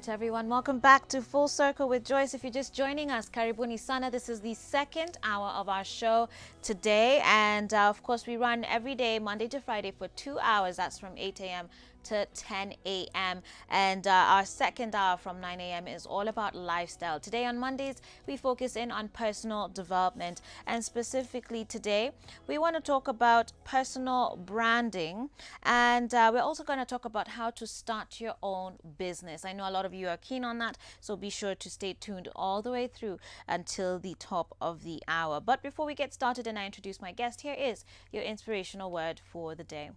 right, everyone. Welcome back to Full Circle with Joyce. If you're just joining us, Karibuni Sana. This is the second hour of our show today. And of course, we run every day, Monday to Friday, for 2 hours. That's from 8 a.m. to 10 a.m. And our second hour from 9 a.m. is all about lifestyle. Today on Mondays, we focus in on personal development. And specifically today, we want to talk about personal branding. And we're also going to talk about how to start your own business. I know a lot of you are keen on that, so be sure to stay tuned all the way through until the top of the hour. But before we get started and I introduce my guest, here is your inspirational word for the day.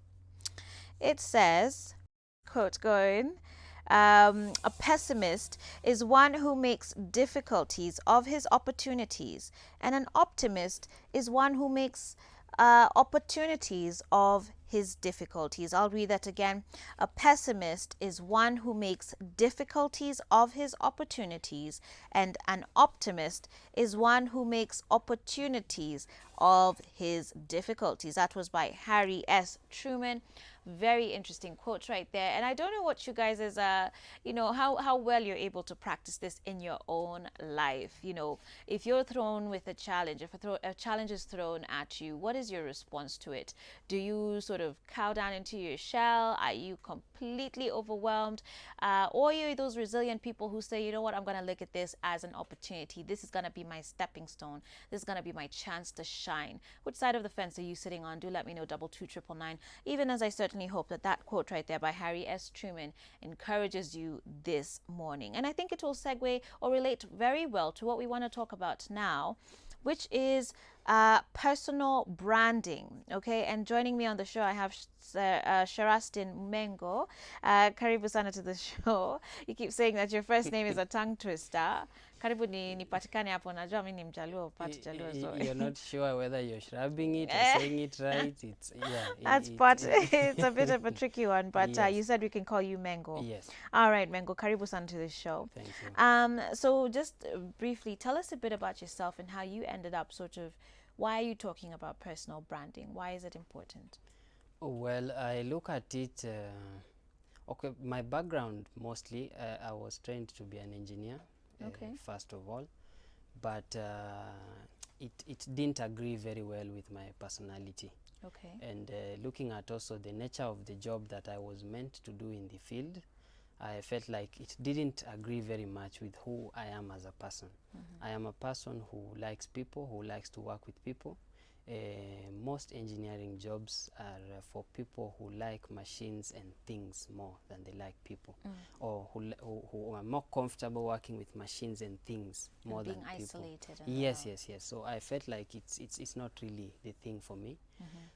It says, quote going, a pessimist is one who makes difficulties of his opportunities, and an optimist is one who makes opportunities of his difficulties. I'll read that again. A pessimist is one who makes difficulties of his opportunities, and an optimist is one who makes opportunities of his difficulties. That was by Harry S. Truman. Very interesting quote right there. And I don't know what you guys is how well you're able to practice this in your own life. If you're thrown with a challenge, if a challenge is thrown at you, what is your response to it? Do you sort of cow down into your shell? Are you completely overwhelmed? Or you're those resilient people who say, you know what, I'm going to look at this as an opportunity. This is going to be my stepping stone. This is going to be my chance to shine. Which side of the fence are you sitting on? Do let me know. 22999. Even as I certainly hope that quote right there by Harry S. Truman encourages you this morning. And I think it will segue or relate very well to what we want to talk about now, which is personal branding. Okay, and joining me on the show, I have Sharastin Mengo. Karibu sana to the show. You keep saying that your first name is a tongue twister. Karibu nipatikane hapo, najua mimi ni Mjaluo, pati Jaluo, so you're not sure whether you're rubbing it or saying it right. That's part. It's a bit of a tricky one, but yes. You said we can call you Mengo. Yes. All right, Mengo, karibu sana to the show. Thank you. So just briefly, tell us a bit about yourself and how you ended up why are you talking about personal branding? Why is it important? Well, I look at it, okay, my background mostly, I was trained to be an engineer, okay. First of all, but it didn't agree very well with my personality. Okay. And looking at also the nature of the job that I was meant to do in the field, I felt like it didn't agree very much with who I am as a person. I am a person who likes people, who likes to work with people. Most engineering jobs are for people who like machines and things more than they like people, or who are more comfortable working with machines and things more than people. Being isolated. Yes. So I felt like it's not really the thing for me.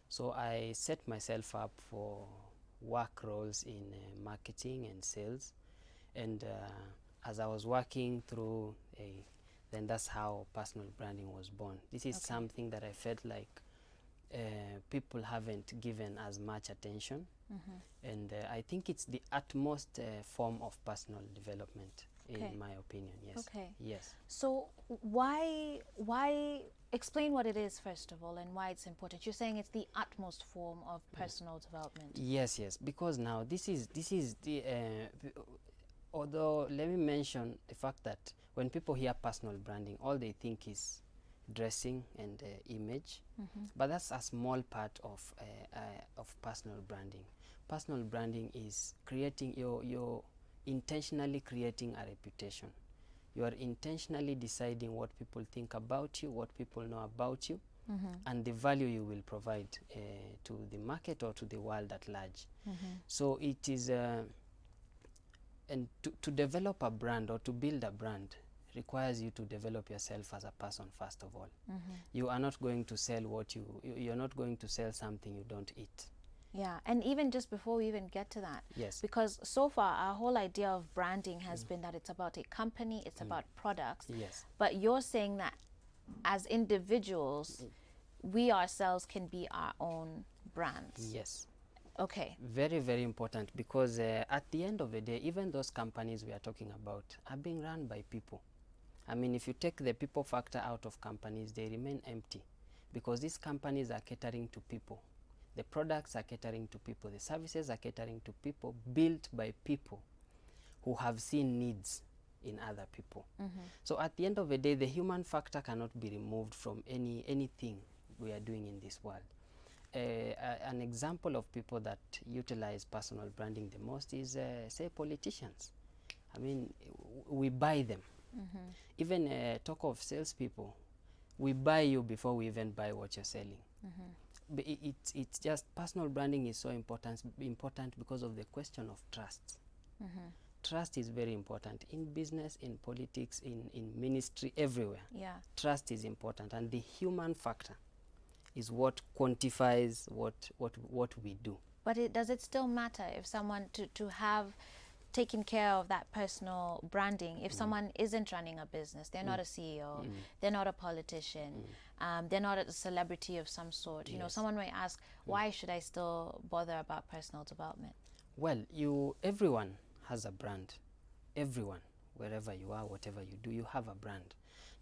So I set myself up for work roles in marketing and sales, and as I was working through then that's how personal branding was born. This is something that I felt like people haven't given as much attention, and I think it's the utmost form of personal development, in my opinion. Yes. Okay. Yes. So why explain what it is first of all and why it's important? You're saying it's the utmost form of personal development. Yes, because now this is the although let me mention the fact that when people hear personal branding, all they think is dressing and image, but that's a small part of personal branding. Personal branding is creating you're intentionally creating a reputation. You are intentionally deciding what people think about you, what people know about you, and the value you will provide to the market or to the world at large. So it is and to develop a brand or to build a brand requires you to develop yourself as a person first of all. You are not going to sell you're not going to sell something you don't eat. Yeah, and even just before we even get to that, yes, because so far our whole idea of branding has been that it's about a company, it's about products. Yes. But you're saying that as individuals, we ourselves can be our own brands. Yes. Okay. Very, very important, because at the end of the day, even those companies we are talking about are being run by people. I mean, if you take the people factor out of companies, they remain empty, because these companies are catering to people. The products are catering to people. The services are catering to people, built by people who have seen needs in other people. So at the end of the day, the human factor cannot be removed from anything we are doing in this world. An example of people that utilize personal branding the most is, say, politicians. I mean, we buy them. Even talk of salespeople, we buy you before we even buy what you're selling. But it's just personal branding is so important because of the question of trust. Trust is very important in business, in politics, in ministry, everywhere. Yeah. Trust is important, and the human factor is what quantifies what we do. But does it still matter if someone to have taken care of that personal branding, if someone isn't running a business, they're not a CEO, they're not a politician, they're not a celebrity of some sort, you know, someone might ask, why should I still bother about personal development? Well, everyone has a brand. Everyone, wherever you are, whatever you do, you have a brand.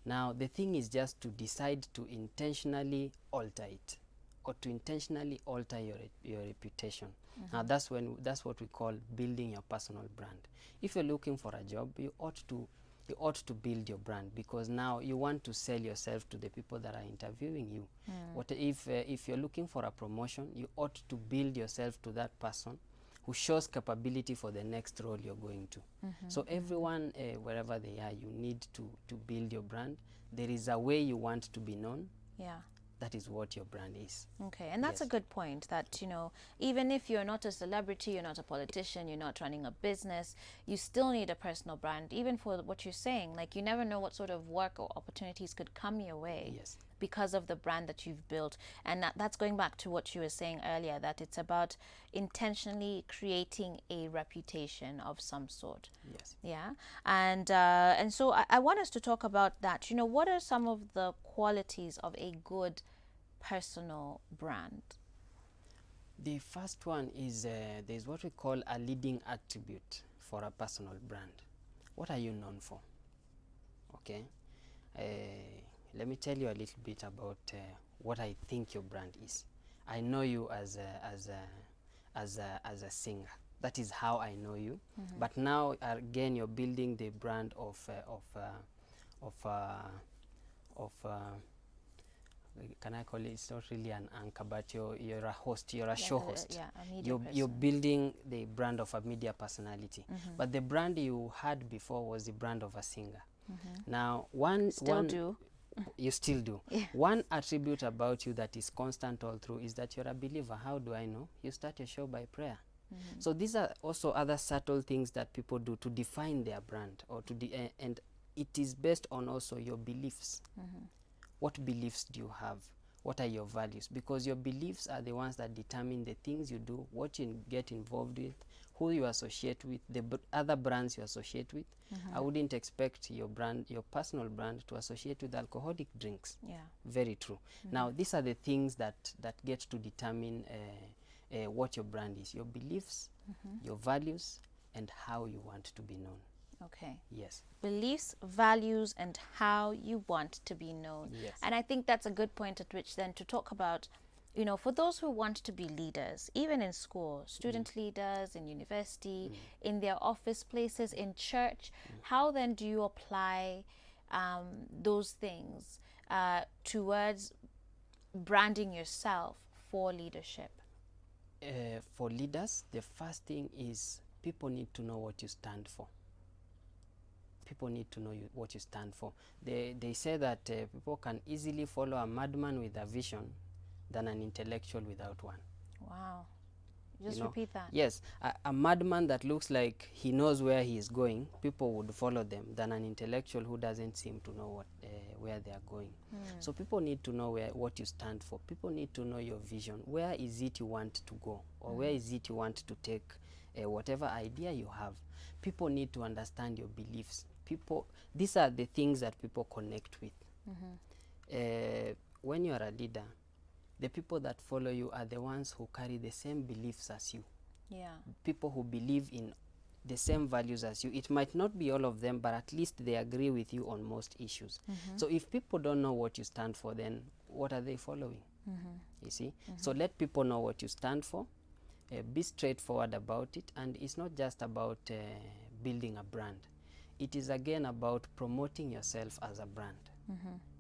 Now, the thing is just to decide to intentionally alter it, or to intentionally alter your reputation. Now, that's what we call building your personal brand. If you're looking for a job, you ought to build your brand, because now you want to sell yourself to the people that are interviewing you. What if you're looking for a promotion, you ought to build yourself to that person who shows capability for the next role you're going to. So everyone, wherever they are, you need to build your brand. There is a way you want to be known. Yeah. That is what your brand is. Okay, and that's a good point, that, you know, even if you're not a celebrity, you're not a politician, you're not running a business, you still need a personal brand, even for what you're saying. Like, you never know what sort of work or opportunities could come your way. Yes. Because of the brand that you've built. And that's going back to what you were saying earlier, that it's about intentionally creating a reputation of some sort. Yes. Yeah. And so I want us to talk about that. You know, what are some of the qualities of a good personal brand? The first one is there's what we call a leading attribute for a personal brand. What are you known for? Okay. Let me tell you a little bit about what I think your brand is. I know you as a singer. That is how I know you. But now again, you're building the brand of can I call it? It's not really an anchor, but you're a host. You're a show host. A media You're person. building the brand of a media personality. But the brand you had before was the brand of a singer. Now, you still do. Yeah. One attribute about you that is constant all through is that you're a believer. How do I know? You start your show by prayer. So these are also other subtle things that people do to define their brand, or and it is based on also your beliefs. What beliefs do you have? What are your values? Because your beliefs are the ones that determine the things you do, what you get involved with, who you associate with, the other brands you associate with. I wouldn't expect your personal brand to associate with alcoholic drinks. Yeah. Very true. Now, these are the things that get to determine what your brand is: your beliefs, your values, and how you want to be known. Okay. Yes. Beliefs, values, and how you want to be known. Yes. And I think that's a good point at which then to talk about, you know, for those who want to be leaders, even in school, student leaders, in university, in their office places, in church, how then do you apply those things towards branding yourself for leadership? For leaders, the first thing is people need to know what you stand for. People need to know what you stand for. They say that people can easily follow a madman with a vision than an intellectual without one. Wow. Just repeat that. Yes, a madman that looks like he knows where he is going, people would follow them, than an intellectual who doesn't seem to know where they are going. So people need to know what you stand for. People need to know your vision. Where is it you want to go, or where is it you want to take whatever idea you have? People need to understand your beliefs. These are the things that people connect with. When you are a leader, the people that follow you are the ones who carry the same beliefs as you. Yeah. People who believe in the same values as you. It might not be all of them, but at least they agree with you on most issues. So if people don't know what you stand for, then what are they following? You see? So let people know what you stand for. Be straightforward about it, and it's not just about building a brand. It is again about promoting yourself as a brand.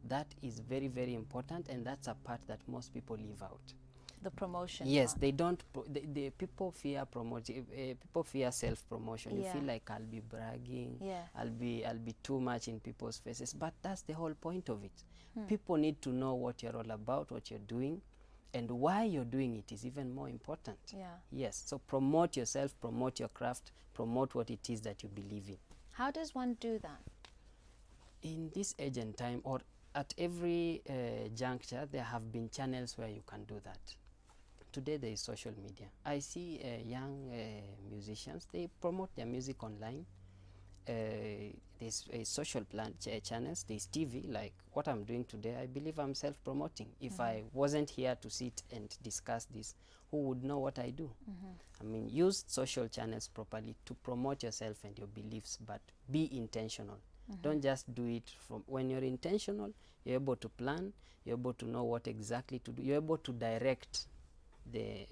That is very, very important, and that's a part that most people leave out. The promotion. Yes, part. they don't. The people fear promoting. People fear self-promotion. You Yeah. feel like I'll be bragging. Yeah. I'll be too much in people's faces. But that's the whole point of it. People need to know what you're all about, what you're doing, and why you're doing it is even more important. Yeah. Yes. So promote yourself, promote your craft, promote what it is that you believe in. How does one do that? In this age and time, or at every juncture, there have been channels where you can do that. Today there is social media. I see young musicians, they promote their music online. There's social channels, there's TV, like what I'm doing today. I believe I'm self-promoting. If I wasn't here to sit and discuss this, who would know what I do? I mean, use social channels properly to promote yourself and your beliefs, but be intentional. Don't just do it from when you're intentional. You're able to plan, you're able to know what exactly to do, you're able to direct the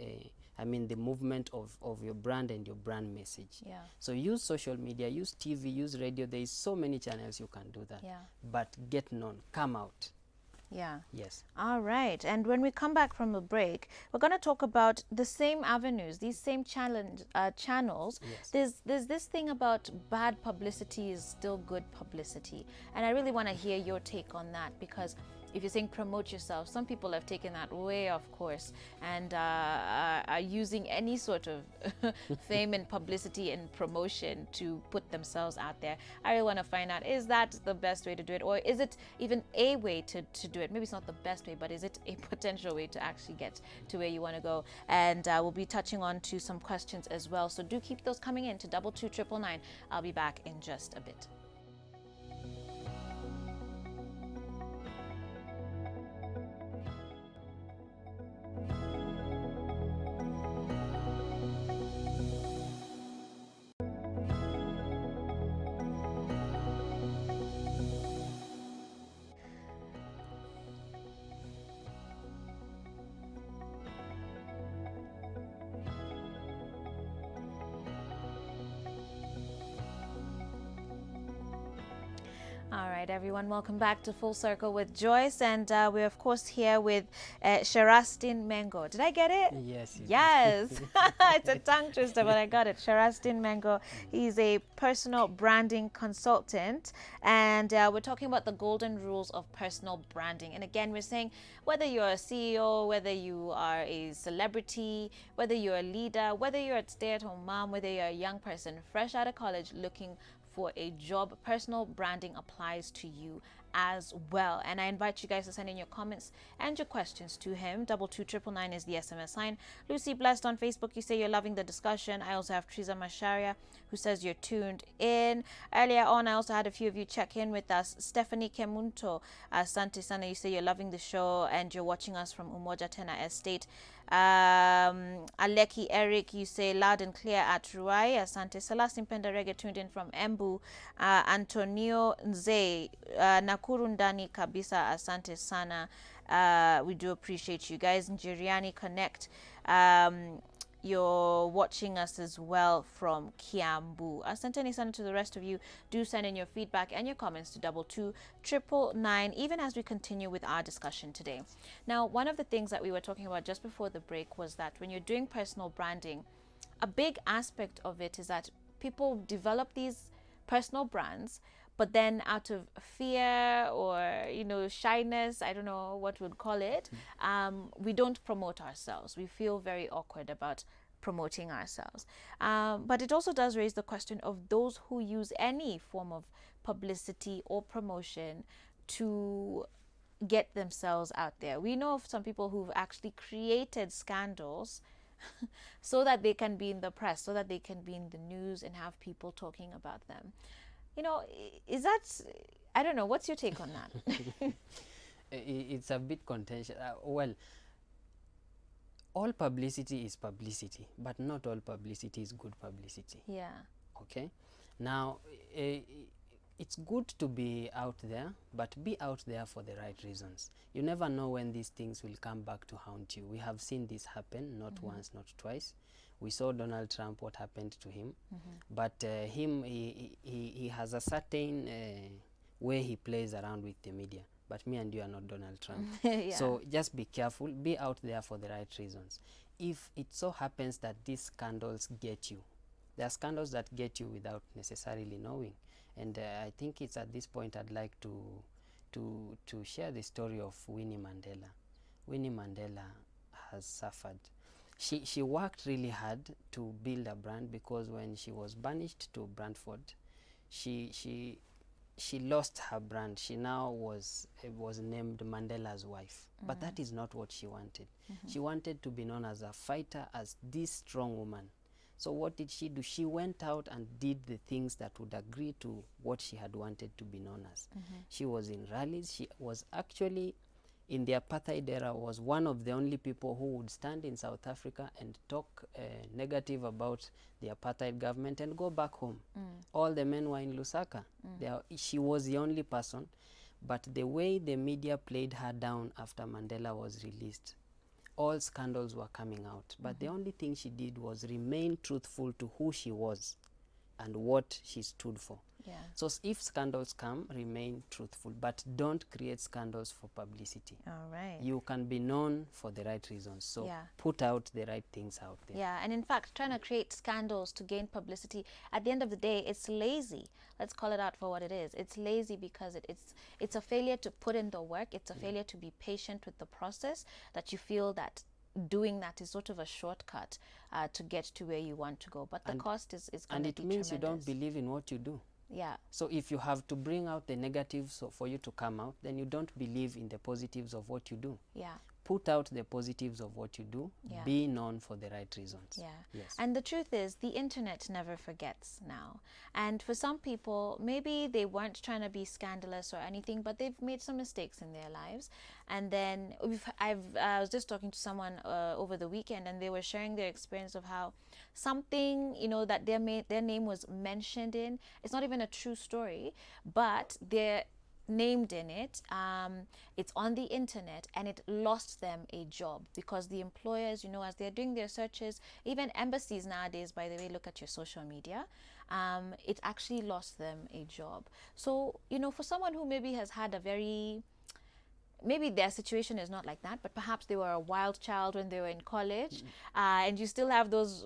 the movement of your brand and your brand message. Yeah. So use social media, use TV, use radio. There is so many channels you can do that. Yeah. But get known, come out. Yeah. Yes. All right. And when we come back from a break, we're going to talk about the same avenues, these same channels. Yes. There's this thing about bad publicity is still good publicity. And I really want to hear your take on that, because if you're saying promote yourself, some people have taken that way off course and are using any sort of fame and publicity and promotion to put themselves out there. I really want to find out, is that the best way to do it? Or is it even a way to do it? Maybe it's not the best way, but is it a potential way to actually get to where you want to go? And we'll be touching on to some questions as well. So do keep those coming in to 22999. I'll be back in just a bit. All right, everyone, welcome back to Full Circle with Joyce. And we're, of course, here with Sharastin Mengo. Did I get it? Yes. You Yes. It's a tongue twister, but I got it. Sharastin Mengo. He's a personal branding consultant. And we're talking about the golden rules of personal branding. And again, we're saying whether you're a CEO, whether you are a celebrity, whether you're a leader, whether you're a stay-at-home mom, whether you're a young person fresh out of college looking for a job, personal branding applies to you as well. And I invite you guys to send in your comments and your questions to him. 22999 is the SMS sign. Lucy Blessed on Facebook, you say you're loving the discussion. I also have Triza Masharia who says you're tuned in. Earlier on, I also had a few of you check in with us. Stephanie Kemunto, Asante Sana, you say you're loving the show and you're watching us from Umoja Tena Estate. Aleki Eric, you say loud and clear at Ruai. Asante. Celestine Pendarege tuned in from Embu. Antonio Nze, Nakuru ndani kabisa. Asante sana. We do appreciate you guys. Njiriani Connect. You're watching us as well from Kiambu. Asante sana to the rest of you. Do send in your feedback and your comments to 22999, even as we continue with our discussion today. Now, one of the things that we were talking about just before the break was that when you're doing personal branding, a big aspect of it is that people develop these personal brands, but then out of fear or, shyness, I don't know what we'd call it, we don't promote ourselves. We feel very awkward about promoting ourselves. But it also does raise the question of those who use any form of publicity or promotion to get themselves out there. We know of some people who've actually created scandals so that they can be in the press, so that they can be in the news and have people talking about them. Is that, I don't know, what's your take on that? It's a bit contentious. Well, all publicity is publicity, but not all publicity is good publicity. Yeah. Okay. Now, it's good to be out there, but be out there for the right reasons. You never know when these things will come back to haunt you. We have seen this happen, not once, not twice. We saw Donald Trump, what happened to him. But he has a certain way he plays around with the media. But me and you are not Donald Trump. Yeah. So just be careful, be out there for the right reasons. If it so happens that these scandals get you, there are scandals that get you without necessarily knowing. And I think it's at this point I'd like to share the story of Winnie Mandela. Winnie Mandela has suffered. She worked really hard to build a brand, because when she was banished to Brantford, she lost her brand. She now was named Mandela's wife. But that is not what she wanted. She wanted to be known as a fighter, as this strong woman. So what did she do? She went out and did the things that would agree to what she had wanted to be known as. She was in rallies. She was actually, in the apartheid era, was one of the only people who would stand in South Africa and talk negative about the apartheid government and go back home. All the men were in Lusaka. She was the only person. But the way the media played her down after Mandela was released, all scandals were coming out. But the only thing she did was remain truthful to who she was and what she stood for. Yeah. So if scandals come, remain truthful, but don't create scandals for publicity. All right. You can be known for the right reasons. So Yeah. put out the right things out there. Yeah, and in fact, trying to create scandals to gain publicity, at the end of the day, it's lazy. Let's call it out for what it is. It's lazy because it's a failure to put in the work. It's a failure to be patient with the process, that you feel that doing that is sort of a shortcut to get to where you want to go. But the cost is going to be And it means tremendous. you don't believe in what you do. Yeah. So if you have to bring out the negatives for you to come out, then you don't believe in the positives of what you do. Yeah. Put out the positives of what you do. Yeah. Be known for the right reasons. Yeah. Yes. And the truth is, the internet never forgets now. And for some people, maybe they weren't trying to be scandalous or anything, but they've made some mistakes in their lives. And then I was just talking to someone over the weekend, and they were sharing their experience of how something, that their name was mentioned in. It's not even a true story, but they're named in it. It's on the internet, and it lost them a job because the employers, as they're doing their searches, even embassies nowadays, by the way, look at your social media, it actually lost them a job. So, for someone who maybe has had maybe their situation is not like that, but perhaps they were a wild child when they were in college, and you still have those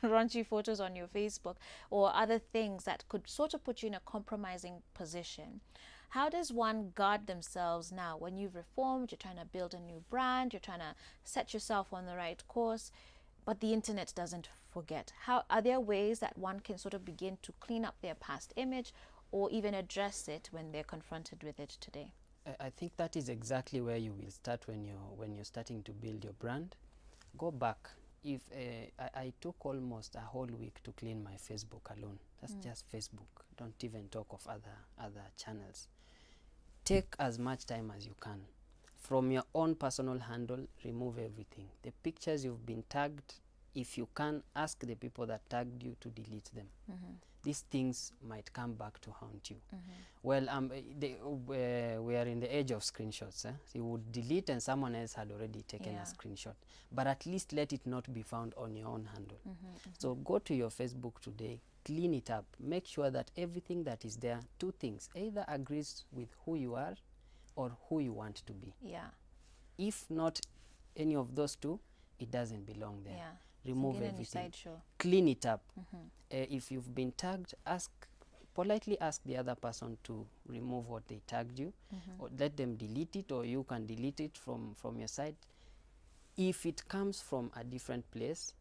raunchy photos on your Facebook or other things that could sort of put you in a compromising position. How does one guard themselves now when you've reformed, you're trying to build a new brand, you're trying to set yourself on the right course, but the internet doesn't forget? How are there ways that one can sort of begin to clean up their past image or even address it when they're confronted with it today? I think that is exactly where you will start when you're starting to build your brand. Go back. If I took almost a whole week to clean my Facebook alone. That's just Facebook. Don't even talk of other channels. Take as much time as you can. From your own personal handle, remove everything. The pictures you've been tagged, if you can, ask the people that tagged you to delete them. These things might come back to haunt you. Well, we are in the age of screenshots. You would delete and someone else had already taken a screenshot. But at least let it not be found on your own handle. So go to your Facebook today, clean it up. Make sure that everything that is there, two things, either agrees with who you are or who you want to be. Yeah. If not any of those two, it doesn't belong there. Yeah. Remove Singing everything. Sideshow. Clean it up. If you've been tagged, politely ask the other person to remove what they tagged you, or let them delete it, or you can delete it from your side. If it comes from a different place,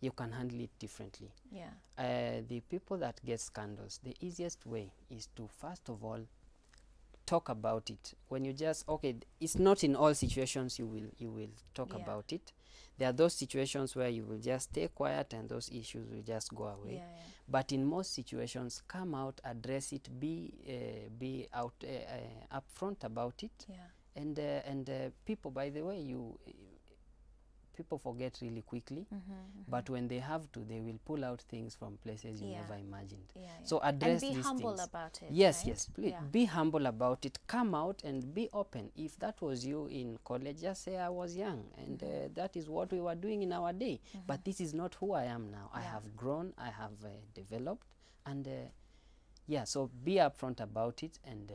you can handle it differently. Yeah. The people that get scandals, the easiest way is to first of all talk about it. When you it's not in all situations you will talk about it. There are those situations where you will just stay quiet and those issues will just go away. But in most situations, come out, address it, be out upfront about it. And people, by the way, people forget really quickly, but when they have to, they will pull out things from places you never imagined. So address and be these humble things. about it. Yes, right? yes, please be humble about it. Come out and be open. If that was you in college, just say I was young, and that is what we were doing in our day. But this is not who I am now. I have grown, I have developed, and yeah, so be upfront about it, and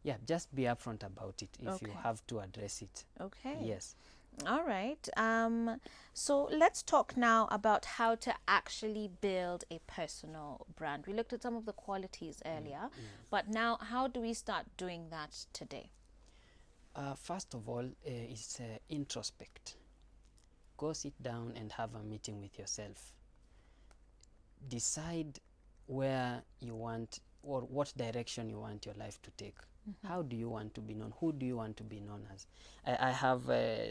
yeah, just be upfront about it if you have to address it. Okay. Yes. All right. So let's talk now about how to actually build a personal brand. We looked at some of the qualities earlier, but now how do we start doing that today? First of all, is introspect. Go sit down and have a meeting with yourself. Decide where you want, or what direction you want your life to take. How do you want to be known? Who do you want to be known as? I have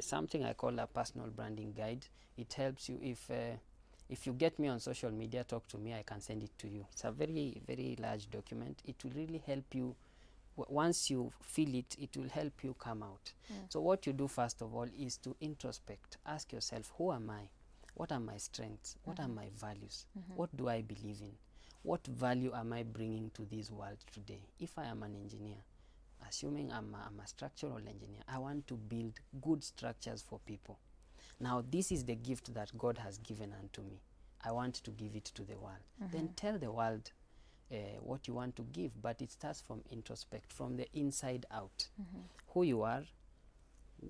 something I call a personal branding guide. It helps you if you get me on social media, talk to me, I can send it to you. It's a very, very large document. It will really help you. Once you feel it, it will help you come out. So what you do first of all is to introspect. Ask yourself, who am I? What are my strengths? What are my values? What do I believe in? What value am I bringing to this world today? If I am an engineer, assuming I'm a structural engineer, I want to build good structures for people. Now, this is the gift that God has given unto me. I want to give it to the world. Then tell the world what you want to give, but it starts from introspect, from the inside out. Who you are,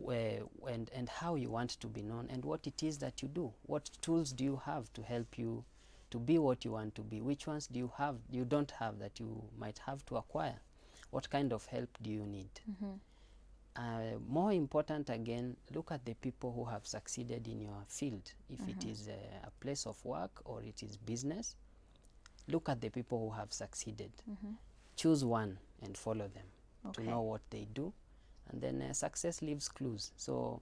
and how you want to be known, and what it is that you do. What tools do you have to help you to be what you want to be? Which ones do you don't have that you might have to acquire? What kind of help do you need? More important again, look at the people who have succeeded in your field. If it is a place of work or it is business, look at the people who have succeeded. Choose one and follow them to know what they do, and then success leaves clues. So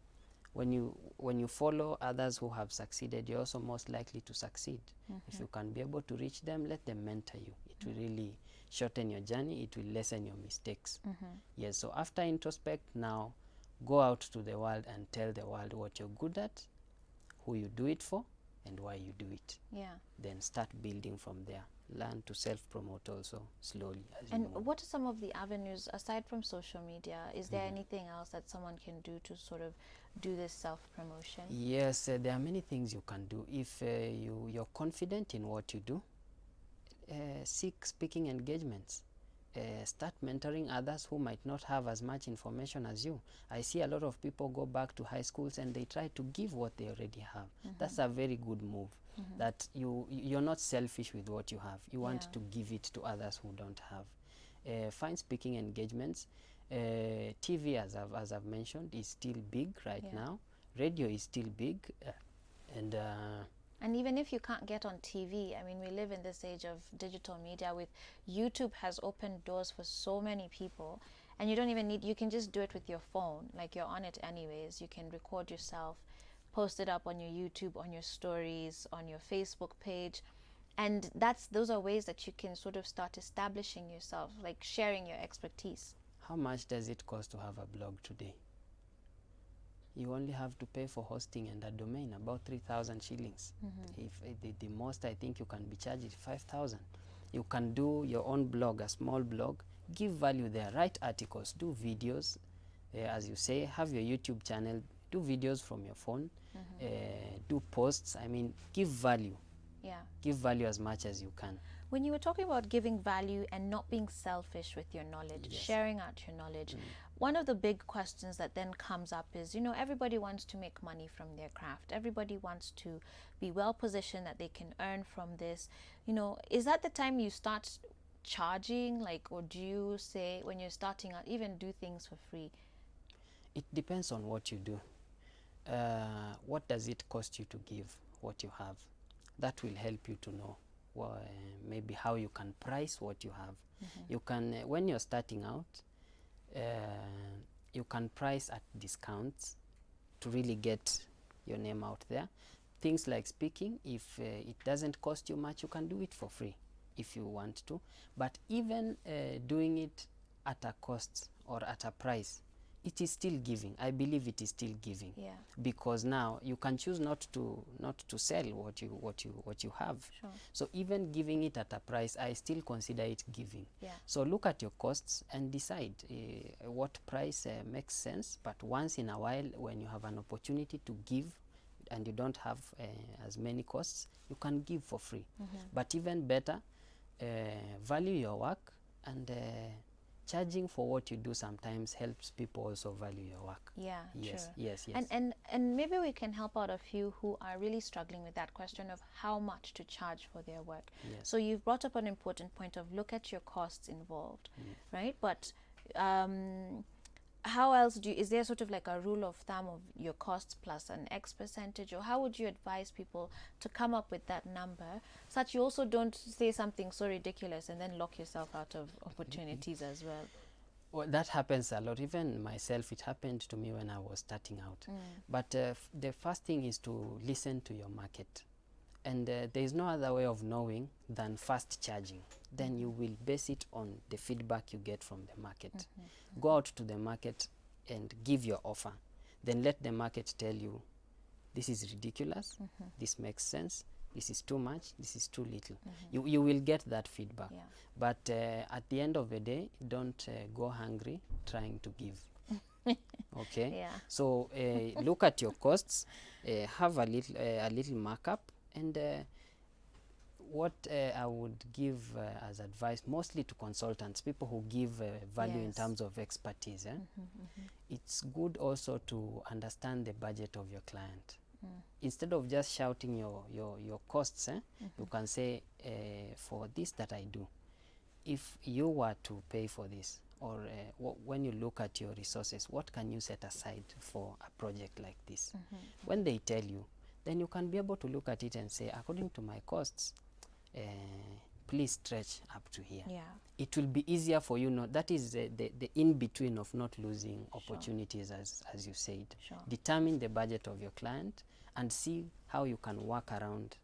when you follow others who have succeeded, you're also most likely to succeed. If you can be able to reach them, let them mentor you. It will really shorten your journey. It will lessen your mistakes. Yes, so after introspect, now go out to the world and tell the world what you're good at, who you do it for, and why you do it. Then start building from there. Learn to self-promote also slowly as And you move. what are some of the avenues aside from social media? Is there anything else that someone can do to sort of do this self-promotion? Yes, there are many things you can do. If you're confident in what you do, seek speaking engagements. Start mentoring others who might not have as much information as you. I see a lot of people go back to high schools and they try to give what they already have. That's a very good move. That you're not selfish with what you have. You want to give it to others who don't have. Find speaking engagements. TV, as I've mentioned, is still big right now. Radio is still big, and even if you can't get on TV, I mean, we live in this age of digital media. With YouTube has opened doors for so many people, and you don't even need, you can just do it with your phone. Like, you're on it anyways. You can record yourself, post it up on your YouTube, on your stories, on your Facebook page. And those are ways that you can sort of start establishing yourself, like sharing your expertise. How much does it cost to have a blog today? You only have to pay for hosting and a domain, about 3,000 shillings. If the most I think you can be charged is 5,000. You can do your own blog, a small blog, give value there, write articles, do videos, as you say, have your YouTube channel, do videos from your phone, do posts. I mean, give value. Give value as much as you can. When you were talking about giving value and not being selfish with your knowledge, sharing out your knowledge, one of the big questions that then comes up is, everybody wants to make money from their craft. Everybody wants to be well positioned that they can earn from this. Is that the time you start charging, or do you say when you're starting out, even do things for free? It depends on what you do. What does it cost you to give what you have? That will help you to know maybe how you can price what you have. You can, when you're starting out, you can price at discounts to really get your name out there. Things like speaking, if it doesn't cost you much, you can do it for free if you want to. But even doing it at a cost or at a price, it is still giving. I believe it is still giving. Yeah. Because now you can choose not to sell what you have. Sure. So even giving it at a price, I still consider it giving. Yeah. So look at your costs and decide what price makes sense. But once in a while, when you have an opportunity to give and you don't have as many costs, you can give for free. But even better, value your work, and charging for what you do sometimes helps people also value your work. Yeah, Yes, true. yes, yes. And maybe we can help out a few who are really struggling with that question of how much to charge for their work. Yes. So you've brought up an important point of look at your costs involved, right? But how else is there sort of like a rule of thumb of your costs plus an X percentage, or how would you advise people to come up with that number such you also don't say something so ridiculous and then lock yourself out of opportunities as well? Well, that happens a lot. Even myself, it happened to me when I was starting out. But the first thing is to listen to your market. And there is no other way of knowing than first charging. Then you will base it on the feedback you get from the market. Go out to the market and give your offer. Then let the market tell you, this is ridiculous, this makes sense, this is too much, this is too little. You will get that feedback. Yeah. But at the end of the day, don't go hungry trying to give. Okay? Yeah. So look at your costs, have a little markup, and what I would give as advice, mostly to consultants, people who give value in Yes. terms of expertise, it's good also to understand the budget of your client. Instead of just shouting your costs, you can say, for this that I do, if you were to pay for this, or when you look at your resources, what can you set aside for a project like this? When they tell you, then you can be able to look at it and say, according to my costs, please stretch up to here. Yeah. It will be easier for you. That is the in-between of not losing opportunities, as you said. Sure. Determine the budget of your client and see how you can work around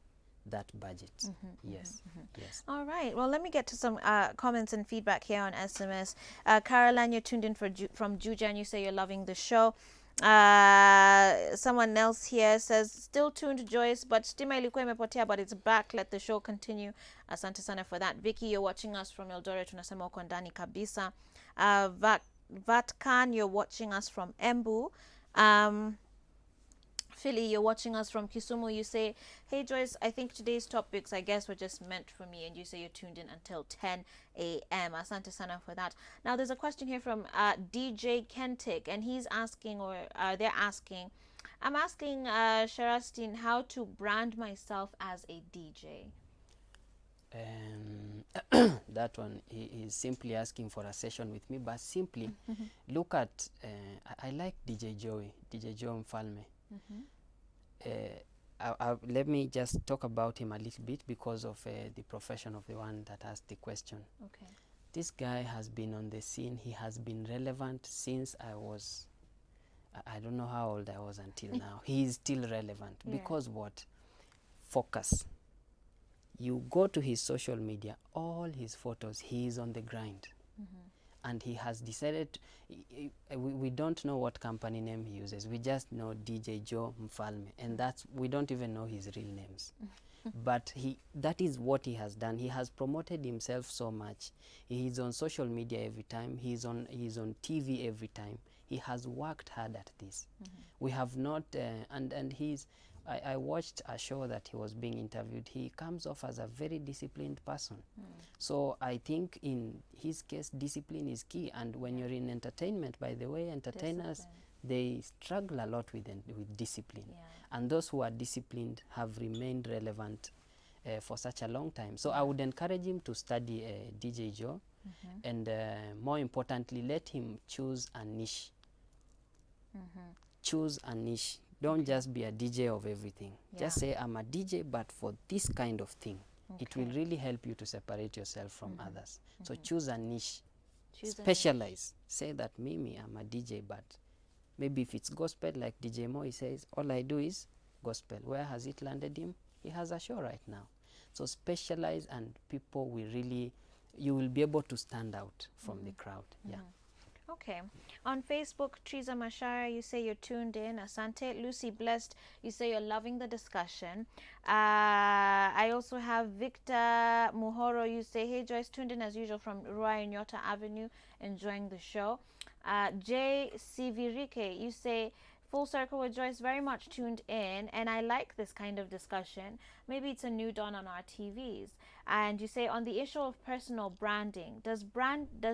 that budget. Yes, yes. All right. Well, let me get to some comments and feedback here on SMS. Caroline, you're tuned in from Juja, and you say you're loving the show. Someone else here says, still tuned, Joyce, but stima ilikuwa imepotea, but it's back. Let the show continue. Asante sana for that. Vicky, you're watching us from Eldoret. Tunasema uko ndani kabisa. Vatkan, you're watching us from Embu. Philly, you're watching us from Kisumu. You say, hey Joyce, I think today's topics, I guess, were just meant for me. And you say you're tuned in until 10 a.m. Asante sana for that. Now, there's a question here from DJ Kentic, and he's asking, or they're asking, I'm asking Sharastine how to brand myself as a DJ. That one is simply asking for a session with me, but simply look at, I like DJ Joey Mfalme. Let me just talk about him a little bit because of the profession of the one that asked the question. Okay. This guy has been on the scene. He has been relevant since I don't know how old I was until now. He is still relevant. Yeah. Because what? Focus. You go to his social media, all his photos, he is on the grind. And he has decided, we don't know what company name he uses. We just know DJ Joe Mfalme, and we don't even know his real names. But that is what he has done. He has promoted himself so much. He is on social media every time. He's on TV every time. He has worked hard at this. We have not, and I watched a show that he was being interviewed. He comes off as a very disciplined person. So I think in his case, discipline is key. And when you're in entertainment, by the way, entertainers, they struggle a lot with discipline. Yeah. And those who are disciplined have remained relevant for such a long time. So I would encourage him to study DJ Joe. And more importantly, let him choose a niche. Choose a niche. Don't just be a DJ of everything. Just say, I'm a DJ, but for this kind of thing. It will really help you to separate yourself from others. So choose a niche. Specialize. Say that, Mimi, I'm a DJ, but maybe if it's gospel, like DJ Mo, he says, all I do is gospel. Where has it landed him? He has a show right now. So specialize, and people will really, you will be able to stand out from the crowd. Yeah. Okay. On Facebook, Triza Mashara, you say you're tuned in. Asante. Lucy Blessed, you say you're loving the discussion. I also have Victor Muhoro, you say, hey Joyce, tuned in as usual from Ruai Nyota Avenue, enjoying the show. J. Sivirike, you say, Full Circle with Joyce, very much tuned in, and I like this kind of discussion. Maybe it's a new dawn on our TVs. And you say, on the issue of personal branding, does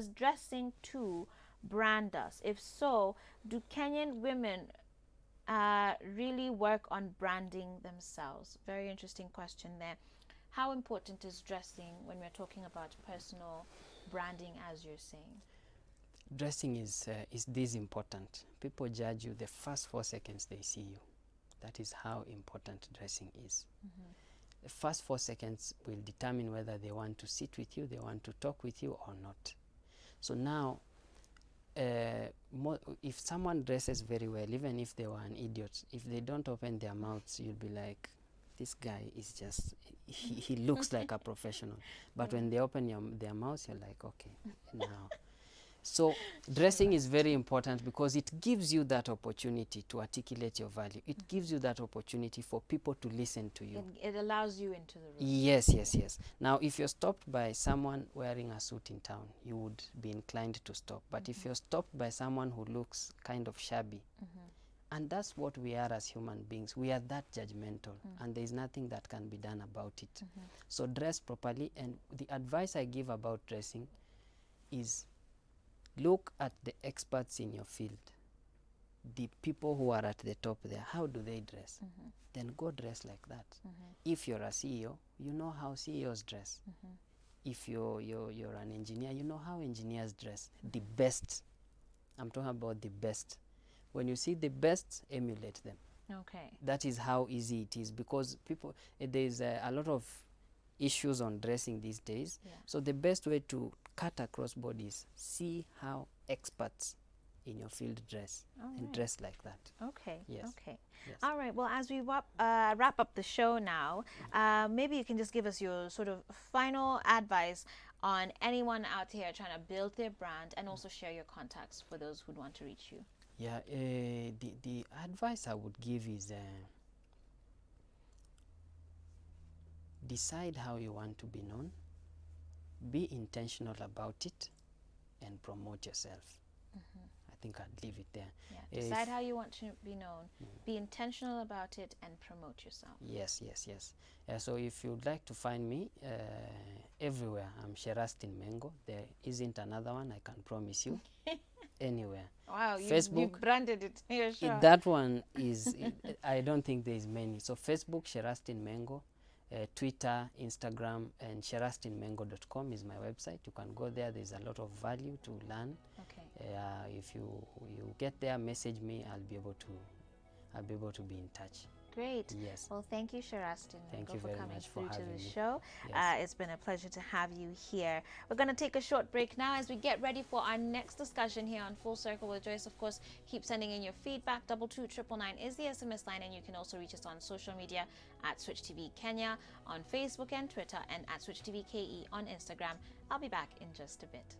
dressing too brand us? If so, do Kenyan women really work on branding themselves? Very interesting question there. How important is dressing when we're talking about personal branding, as you're saying? Dressing is this important. People judge you the first 4 seconds they see you. That is how important dressing is. The first 4 seconds will determine whether they want to sit with you, they want to talk with you or not. So now, if someone dresses very well, even if they were an idiot, if they don't open their mouths, you'll be like, this guy is just, he looks like a professional. But when they open their mouths, you're like, okay, now. So dressing is very important because it gives you that opportunity to articulate your value. It gives you that opportunity for people to listen to you. It allows you into the room. Yes, yes, yes. Now, if you're stopped by someone wearing a suit in town, you would be inclined to stop. But if you're stopped by someone who looks kind of shabby, and that's what we are as human beings, we are that judgmental, and there's nothing that can be done about it. So dress properly, and the advice I give about dressing is look at the experts in your field, the people who are at the top there. How do they dress? Then go dress like that. If you're a CEO, you know how CEOs dress. If you're an engineer, you know how engineers dress. The best. I'm talking about the best. When you see the best, emulate them. Okay. That is how easy it is, because people, there's a lot of issues on dressing these days. So the best way to cut across bodies, see how experts in your field dress, and dress like that. Okay. Yes. Okay. Yes. All right. Well, as we wrap up the show now, maybe you can just give us your sort of final advice on anyone out here trying to build their brand, and also share your contacts for those who'd want to reach you. Yeah. The advice I would give is decide how you want to be known, be intentional about it, and promote yourself. I think I'd leave it there. Yeah. Decide how you want to be known, be intentional about it, and promote yourself. Yes, yes, yes. So if you'd like to find me everywhere, I'm Sherastin Mengo. There isn't another one, I can promise you. Anywhere. Wow, Facebook, you've branded it. Yeah, sure. that one is, I don't think there's many. So Facebook, Sherastin Mengo. Twitter, Instagram, and sherastinmengo.com is my website. You can go there. There's a lot of value to learn. Okay. If you get there, message me. I'll be able to be in touch. Great. Yes. Well, thank you, Sherastin, Thank you for very coming much for through to having the me. show. Yes. It's been a pleasure to have you here. We're going to take a short break now as we get ready for our next discussion here on Full Circle with Joyce. Of course, keep sending in your feedback. 22999 is the SMS line, and you can also reach us on social media at Switch TV Kenya on Facebook and Twitter, and at Switch TV KE on Instagram. I'll be back in just a bit.